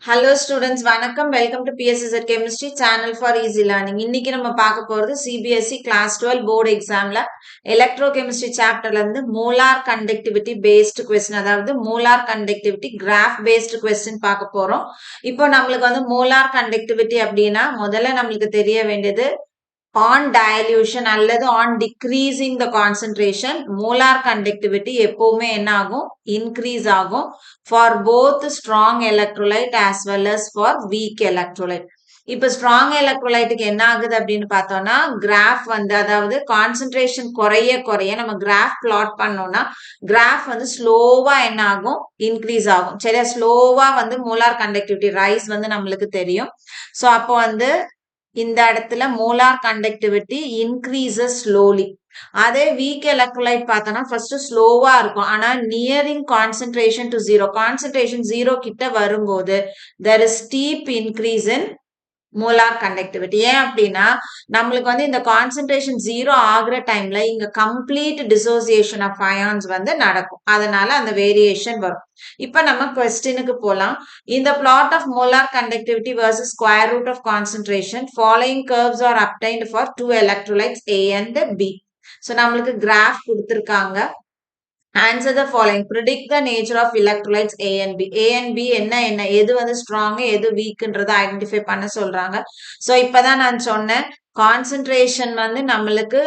Hello students, வணக்கம். Welcome to PSSZ Chemistry Channel for Easy Learning. இன்னைக்கு நம்ம பார்க்க போறது CBSE Class 12 Board Examல Electrochemistry Chapterல இருந்து Molar Conductivity Based Question, அதாவது Molar Conductivity Graph Based Question பார்க்க போறோம். இப்போ நம்மளுக்கு வந்து Molar Conductivity அப்படின்னா முதல்ல நம்மளுக்கு தெரிய வேண்டியது on dilution அல்லது on decreasing the concentration molar conductivity எப்பவுமே என்ன ஆகும் increase ஆகும் for both strong electrolyte as well as for weak electrolyte. இப்ப ஸ்ட்ராங் எலக்ட்ரோலைட்டுக்கு என்ன ஆகுது அப்படின்னு பார்த்தோம்னா கிராஃப் வந்து அதாவது கான்சென்ட்ரேஷன் குறைய குறைய நம்ம கிராஃப் பிளாட் பண்ணோம்னா கிராஃப் வந்து ஸ்லோவா என்ன ஆகும் இன்க்ரீஸ் ஆகும். சரியா, ஸ்லோவா வந்து மோலார் கண்டக்டிவிட்டி ரைஸ் வந்து நம்மளுக்கு தெரியும். ஸோ அப்போ வந்து இந்த இடத்துல மோலார் கண்டக்டிவிட்டி இன்க்ரீசஸ் ஸ்லோலி. அதே வீக் எலக்ட்ரோலைட் பார்த்தோம்னா ஃபர்ஸ்ட் ஸ்லோவா இருக்கும், ஆனா nearing concentration to zero, concentration zero கிட்ட வரும்போது there is steep increase in molar conductivity. ஏன் அப்படின்னா நம்மளுக்கு வந்து இந்த கான்சென்ட்ரேஷன் ஜீரோ ஆகுற டைம்ல இங்க கம்ப்ளீட் டிசோசியேஷன் ஆஃப் அயான்ஸ் வந்து நடக்கும், அதனால அந்த வேரியேஷன் வரும். இப்ப நம்ம கொஸ்டினுக்கு போலாம். இந்த plot of molar conductivity versus square root of concentration following curves are obtained for two electrolytes A and B. So நம்மளுக்கு கிராஃப் கொடுத்துருக்காங்க. Answer the following. Predict the nature of electrolytes A and B. A and B என்ன எது வந்து strong எது வீக்ன்றதை identify பண்ண சொல்றாங்க. So இப்பதான் நான் சொன்னேன் கான்சென்ட்ரேஷன் வந்து நம்மளுக்கு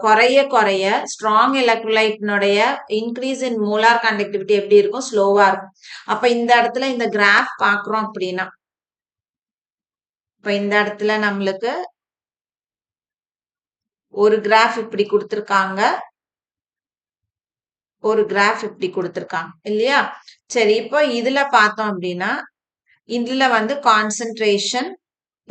குறைய குறைய ஸ்ட்ராங் எலக்ட்ரோலைட்னுடைய இன்க்ரீஸ் இன் மோலார் கண்டக்டிவிட்டி எப்படி இருக்கும், ஸ்லோவா இருக்கும். அப்ப இந்த இடத்துல இந்த கிராஃப் பாக்குறோம் அப்படின்னா இப்ப இந்த இடத்துல நம்மளுக்கு ஒரு கிராஃப் இப்படி கொடுத்துருக்காங்க, ஒரு கிராஃப் இப்படி கொடுத்துருக்காங்க இல்லையா. சரி, இப்போ இதுல பார்த்தோம் அப்படின்னா இதுல வந்து கான்சென்ட்ரேஷன்,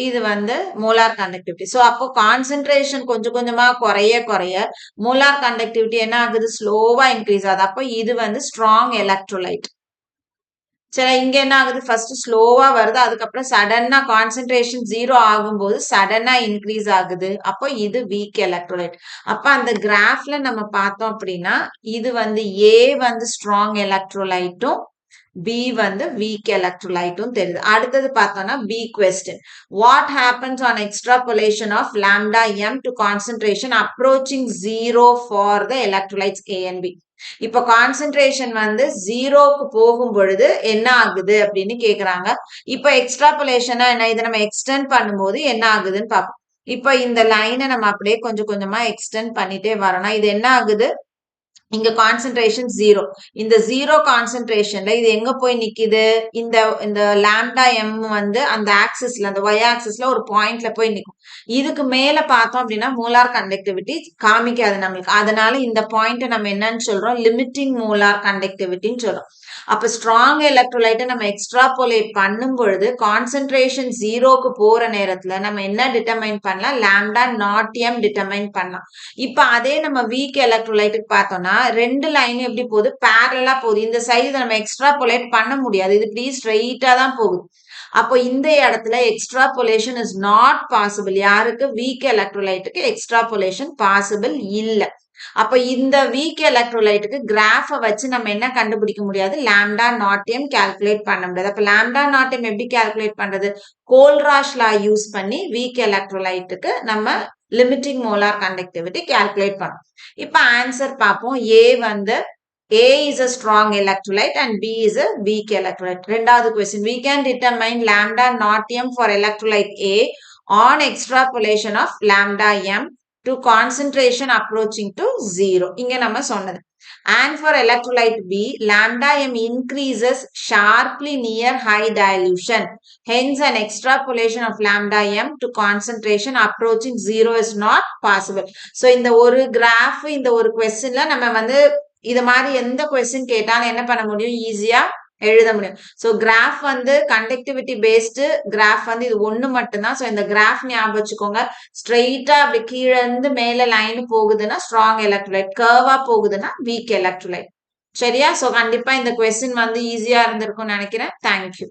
இது வந்து மோலார் கண்டக்டிவிட்டி. ஸோ அப்போ கான்சென்ட்ரேஷன் கொஞ்சம் கொஞ்சமா குறைய குறைய மோலார் கண்டக்டிவிட்டி என்ன ஆகுது, ஸ்லோவா இன்க்ரீஸ் ஆகுது. அப்போ இது வந்து ஸ்ட்ராங் எலக்ட்ரோலைட். சரி, இங்க என்ன ஆகுது, ஃபர்ஸ்ட் ஸ்லோவா வருது, அதுக்கப்புறம் சடனா கான்சென்ட்ரேஷன் ஜீரோ ஆகும்போது சடனா இன்க்ரீஸ் ஆகுது. அப்போ இது வீக் எலக்ட்ரோலைட். அப்ப அந்த கிராஃப்ல நம்ம பார்த்தோம் அப்படின்னா இது வந்து ஏ வந்து ஸ்ட்ராங் எலக்ட்ரோலைட்டும் பி வந்து வீக் எலக்ட்ரோலைட்டும் தெரியுது. அடுத்தது பார்த்தோம்னா B question. What happens on extrapolation of lambda M to concentration approaching zero for the electrolytes A and B. இப்ப கான்சென்ட்ரேஷன் வந்து ஜீரோக்கு போகும் பொழுது என்ன ஆகுது அப்படின்னு கேக்குறாங்க. இப்ப எக்ஸ்ட்ராபோலேஷனா என்ன, இதை நம்ம எக்ஸ்டெண்ட் பண்ணும்போது என்ன ஆகுதுன்னு பார்ப்போம். இப்ப இந்த லைனை நம்ம அப்படியே கொஞ்சம் கொஞ்சமா எக்ஸ்டெண்ட் பண்ணிட்டே வரணும். இது என்ன ஆகுது, இங்க கான்சென்ட்ரேஷன் ஜீரோ, இந்த ஜீரோ கான்சென்ட்ரேஷன்ல இது எங்க போய் நிக்குது, இந்த இந்த லாம்டா எம் வந்து அந்த ஆக்சிஸ்ல, அந்த ஒய் ஆக்சிஸ்ல ஒரு பாயிண்ட்ல போய் நிக்கும். இதுக்கு மேல பார்த்தோம் அப்படின்னா மோலார் கண்டக்டிவிட்டி காமிக்காது நம்மளுக்கு, அதனால இந்த பாயிண்ட் நம்ம என்னன்னு சொல்றோம், லிமிட்டிங் மோலார் கண்டக்டிவிட்டின்னு சொல்றோம். அப்ப ஸ்ட்ராங் எலக்ட்ரோலைட்டை நம்ம எக்ஸ்ட்ராபோலேட் பண்ணும் பொழுது கான்சென்ட்ரேஷன் ஜீரோக்கு போற நேரத்துல நம்ம என்ன டிட்டர்மைன் பண்ணலாம், லாம்டா நாட் எம் டிட்டர்மைன் பண்ணலாம். இப்ப அதே நம்ம வீக் எலக்ட்ரோலைட்டுக்கு பார்த்தோம்னா ரெண்டு லைன் எப்படி போகுது, பேரலா போகுது. இந்த சைடு நம்ம எக்ஸ்ட்ராபோலேட் பண்ண முடியாது, இது இப்படி ஸ்ட்ரெயிட்டா தான் போகுது. அப்போ இந்த இடத்துல எக்ஸ்ட்ராபோலேஷன் இஸ் நாட் பாசிபிள். யாருக்கு, வீக் எலக்ட்ரோலைட்டுக்கு எக்ஸ்ட்ராபோலேஷன் பாசிபிள் இல்ல. அப்ப இந்த வீக் எலக்ட்ரோலைட்டுக்கு கிராஃப வச்சு நம்ம என்ன கண்டுபிடிக்க முடியாது, லாம்டா நாட் எம் கால்குலேட் பண்ண முடியாது. அப்ப லாம்டா நாட் எம் எப்படி கால்குலேட் பண்றது, கோல்ராஷ் லா யூஸ் பண்ணி வீக் எலக்ட்ரோலைட்டுக்கு நம்ம லிமிட்டிங் மோலார் கண்டக்டிவிட்டி கால்குலேட் பண்ணோம். இப்ப ஆன்சர் பார்ப்போம். ஏ வந்து A is a strong electrolyte and B is a weak electrolyte. ரெண்டாவது question, we can determine lambda naught m for electrolyte A on extrapolation of lambda m to concentration approaching to zero. இங்க நம்ம சொன்னது. And for electrolyte B, lambda m increases sharply near high dilution. Hence, an extrapolation of lambda m to concentration approaching zero is not possible. So, இந்த ஒரு graph, இந்த ஒரு questionல நம்ம வந்து இது மாதிரி எந்த கொஸ்டின் கேட்டாலும் என்ன பண்ண முடியும், ஈஸியா எழுத முடியும். ஸோ கிராஃப் வந்து கண்டக்டிவிட்டி பேஸ்டு கிராஃப் வந்து இது ஒண்ணு மட்டும்தான். ஸோ இந்த கிராஃப் ஞாபகம் வச்சுக்கோங்க. ஸ்ட்ரெயிட்டா அப்படி கீழே இருந்து மேல லைன் போகுதுன்னா ஸ்ட்ராங் எலக்ட்ரோலைட், கர்வா போகுதுன்னா வீக் எலக்ட்ரோலைட். சரியா? ஸோ கண்டிப்பா இந்த கொஸ்டின் வந்து ஈஸியா இருந்திருக்கும்னு நினைக்கிறேன். தேங்க்யூ.